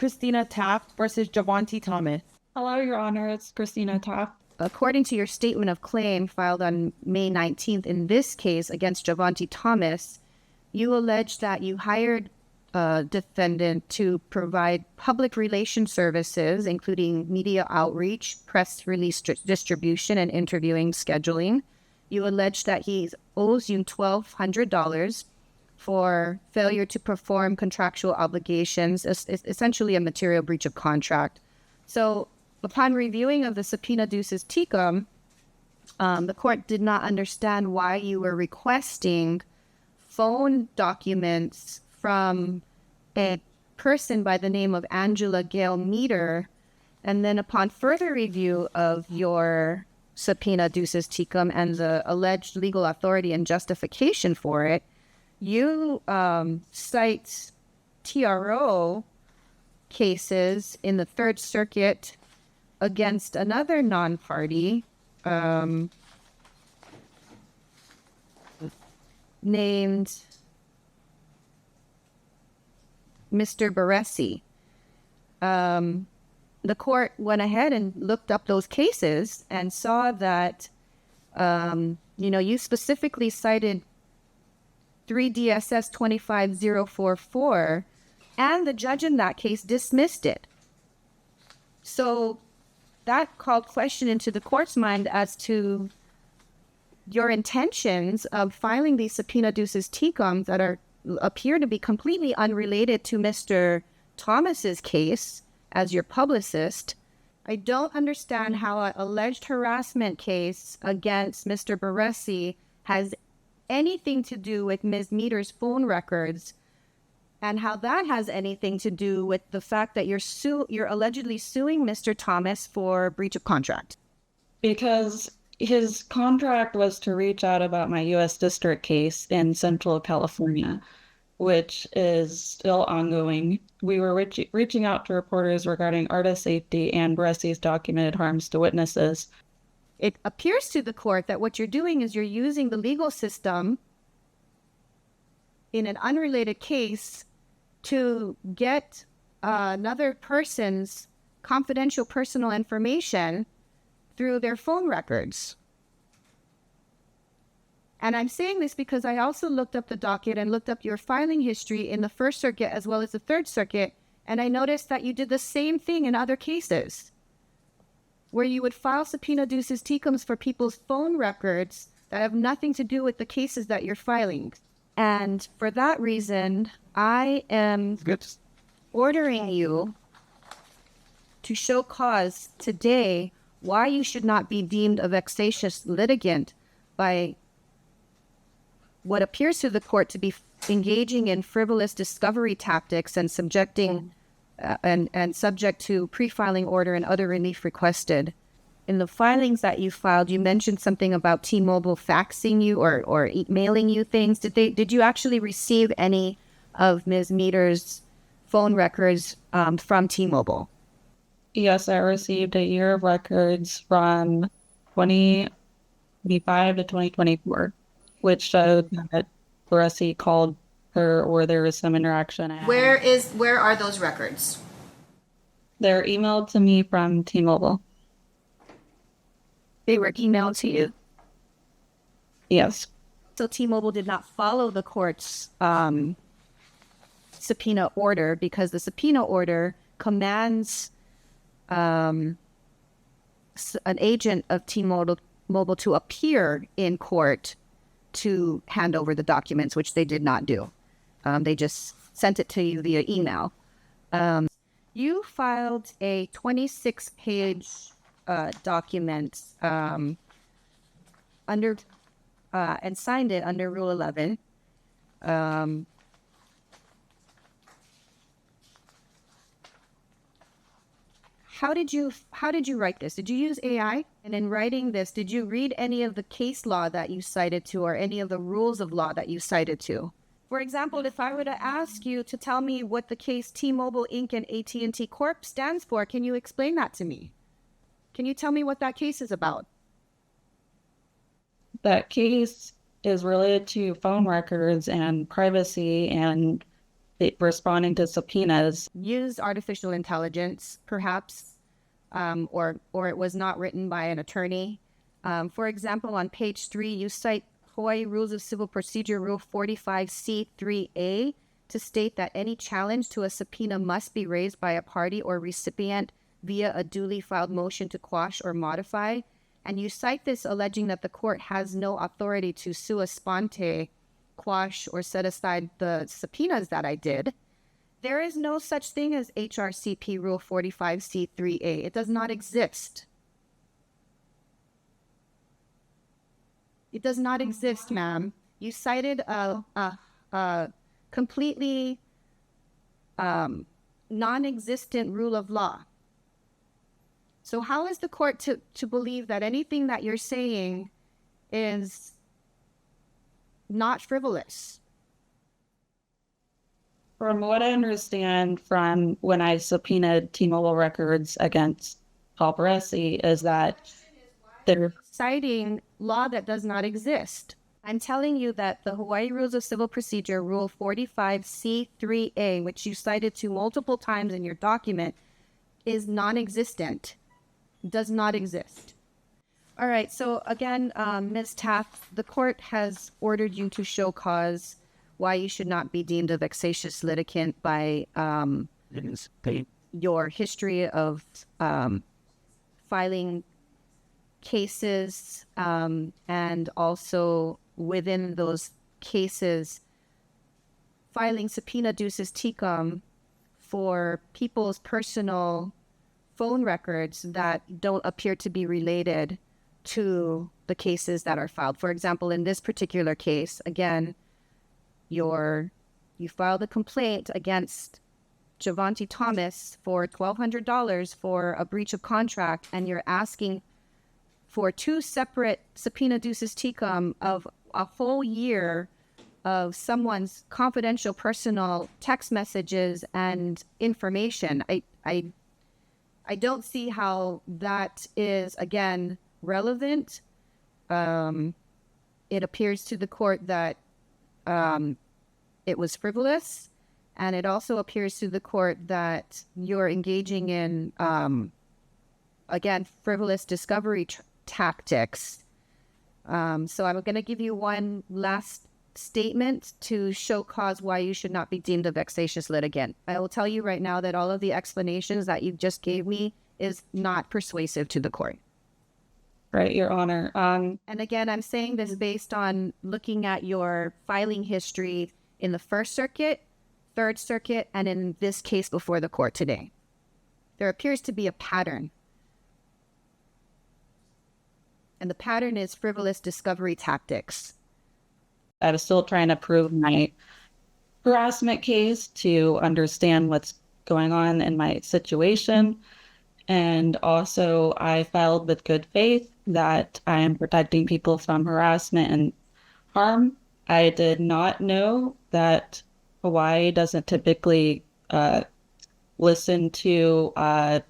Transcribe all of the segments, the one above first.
Christina Taft versus Javonte Thomas. Hello, Your Honor. It's Christina Taft. According to your statement of claim filed on May 19th, in this case against Javonte Thomas, you allege that you hired a defendant to provide public relations services, including media outreach, press release distribution, and interviewing scheduling. You allege that he owes you $1,200 for failure to perform contractual obligations, essentially a material breach of contract. So upon reviewing of the subpoena ducis tecum, the court did not understand why you were requesting phone documents from a person by the name of Angela Gail Meter. And then upon further review of your subpoena ducis tecum and the alleged legal authority and justification for it, you cite TRO cases in the Third Circuit against another non-party named Mr. Baresi. The court went ahead and looked up those cases and saw that, you specifically cited 3 DSS 25044, and the judge in that case dismissed it. So that called question into the court's mind as to your intentions of filing these subpoena ducis tecum that appear to be completely unrelated to Mr. Thomas's case as your publicist. I don't understand how an alleged harassment case against Mr. Baresi has anything to do with Ms. Meter's phone records, and how that has anything to do with the fact that you're allegedly suing Mr. Thomas for breach of contract. Because his contract was to reach out about my U.S. District case in Central California, which is still ongoing. We were reaching out to reporters regarding artist safety and Baresi's documented harms to witnesses. It appears to the court that what you're doing is you're using the legal system in an unrelated case to get another person's confidential personal information through their phone records. And I'm saying this because I also looked up the docket and looked up your filing history in the First Circuit as well as the Third Circuit, and I noticed that you did the same thing in other cases, where you would file subpoena ducis tecums for people's phone records that have nothing to do with the cases that you're filing. And for that reason, I am ordering you to show cause today why you should not be deemed a vexatious litigant by what appears to the court to be engaging in frivolous discovery tactics and subjecting and subject to pre-filing order and other relief requested. In the filings that you filed, you mentioned something about T-Mobile faxing you or mailing you things. Did you actually receive any of Ms. Meter's phone records from T-Mobile? Yes, I received a year of records from 2025 to 2024, which showed that Baresi called her or there was some interaction. Where are those records? They're emailed to me from T-Mobile. They were emailed to you? Yes. So T-Mobile did not follow the court's subpoena order, because the subpoena order commands an agent of T-Mobile to appear in court to hand over the documents, which they did not do. They just sent it to you via email. You filed a 26-page document under and signed it under Rule 11. How did you write this? Did you use AI? And in writing this, did you read any of the case law that you cited to, or any of the rules of law that you cited to? For example, if I were to ask you to tell me what the case T-Mobile Inc. and AT&T Corp. stands for, can you explain that to me? Can you tell me what that case is about? That case is related to phone records and privacy and responding to subpoenas. Used artificial intelligence, perhaps, or it was not written by an attorney. For example, on page 3, you cite Hawaii Rules of Civil Procedure Rule 45C3A to state that any challenge to a subpoena must be raised by a party or recipient via a duly filed motion to quash or modify. And you cite this alleging that the court has no authority to sua sponte, quash, or set aside the subpoenas that I did. There is no such thing as HRCP Rule 45C3A. It does not exist. It does not exist, ma'am. You cited a completely non-existent rule of law. So how is the court to believe that anything that you're saying is not frivolous? From what I understand from when I subpoenaed T-Mobile records against Paul Baresi is that they're citing law that does not exist. I'm telling you that the Hawaii Rules of Civil Procedure Rule 45C3A, which you cited to multiple times in your document, is non-existent. Does not exist. All right, so again, Ms. Taft, the court has ordered you to show cause why you should not be deemed a vexatious litigant by your history of filing cases and also within those cases filing subpoena ducis tecum for people's personal phone records that don't appear to be related to the cases that are filed. For example, in this particular case, again, you filed a complaint against Javonte Thomas for $1,200 for a breach of contract, and you're asking for 2 separate subpoena ducis tecum of a whole year of someone's confidential personal text messages and information. I don't see how that is, again, relevant. It appears to the court that it was frivolous, and it also appears to the court that you're engaging in, again, frivolous discovery tactics. So I'm going to give you one last statement to show cause why you should not be deemed a vexatious litigant. I will tell you right now that all of the explanations that you just gave me is not persuasive to the court. right, Your Honor. And again, I'm saying this based on looking at your filing history in the First Circuit, Third Circuit, and in this case before the court today. There appears to be a pattern. And the pattern is frivolous discovery tactics. I was still trying to prove my harassment case to understand what's going on in my situation. And also, I filed with good faith that I am protecting people from harassment and harm. I did not know that Hawaii doesn't typically listen to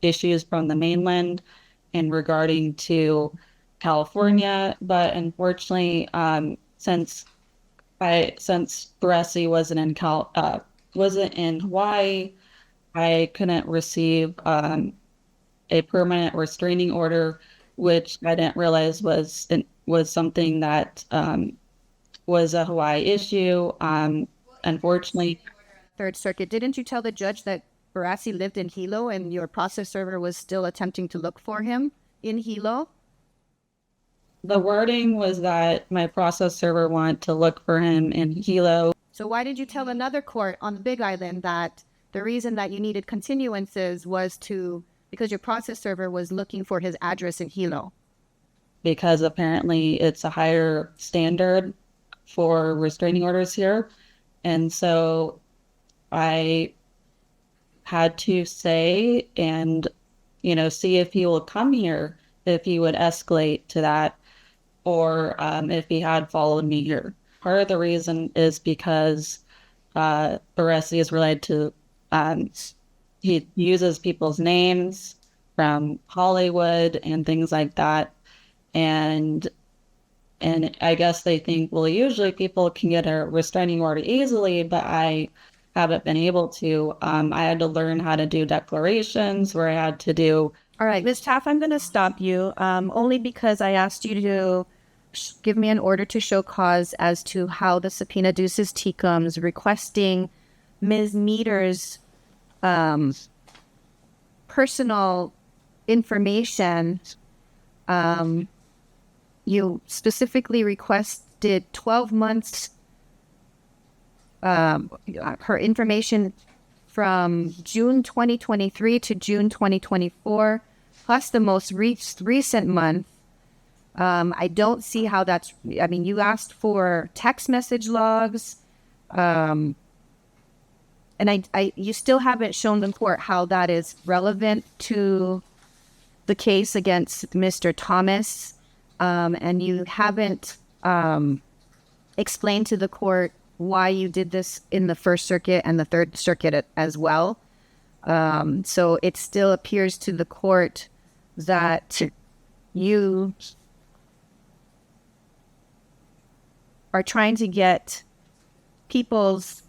issues from the mainland and regarding to California, but unfortunately, since Baresi wasn't in Hawaii, I couldn't receive a permanent restraining order, which I didn't realize was something that was a Hawaii issue. Unfortunately, Third Circuit, didn't you tell the judge that Barasi lived in Hilo and your process server was still attempting to look for him in Hilo? the wording was that my process server wanted to look for him in Hilo. So why did you tell another court on the Big Island that the reason that you needed continuances was because your process server was looking for his address in Hilo? Because apparently it's a higher standard for restraining orders here. And so I had to say and, see if he will come here, if he would escalate to that, or if he had followed me here. Part of the reason is because Baresi is related to, he uses people's names from Hollywood and things like that. And I guess they think, well, usually people can get a restraining order easily, but I haven't been able to. I had to learn how to do declarations where I had to do. All right, Ms. Taft, I'm going to stop you only because I asked you to give me an order to show cause as to how the subpoena duces tecums requesting Ms. Meter's personal information. You specifically requested 12 months, her information from June 2023 to June 2024, plus the most recent month. I don't see how that's, I mean, you asked for text message logs, and you still haven't shown the court how that is relevant to the case against Mr. Thomas, and you haven't explained to the court why you did this in the First Circuit and the Third Circuit as well. So it still appears to the court that you are trying to get people's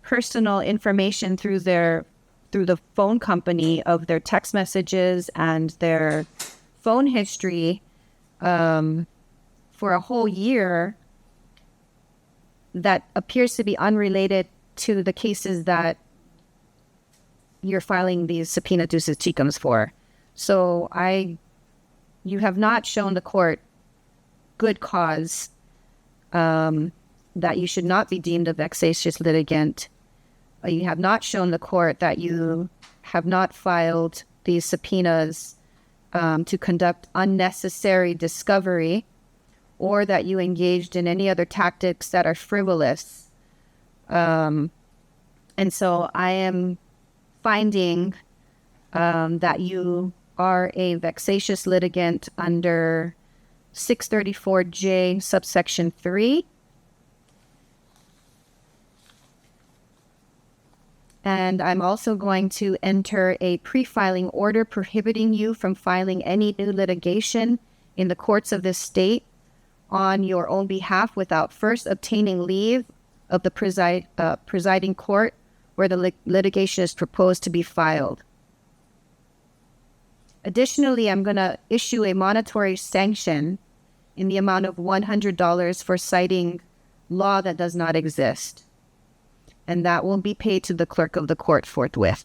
personal information through the phone company of their text messages and their phone history for a whole year that appears to be unrelated to the cases that you're filing these subpoena duces tecums for. So you have not shown the court good cause that you should not be deemed a vexatious litigant. You have not shown the court that you have not filed these subpoenas to conduct unnecessary discovery, or that you engaged in any other tactics that are frivolous. And so I am finding that you are a vexatious litigant under 634J subsection 3. And I'm also going to enter a pre-filing order prohibiting you from filing any new litigation in the courts of this state on your own behalf without first obtaining leave of the presiding court where the litigation is proposed to be filed. Additionally, I'm going to issue a monetary sanction in the amount of $100 for citing law that does not exist. And that will be paid to the clerk of the court forthwith.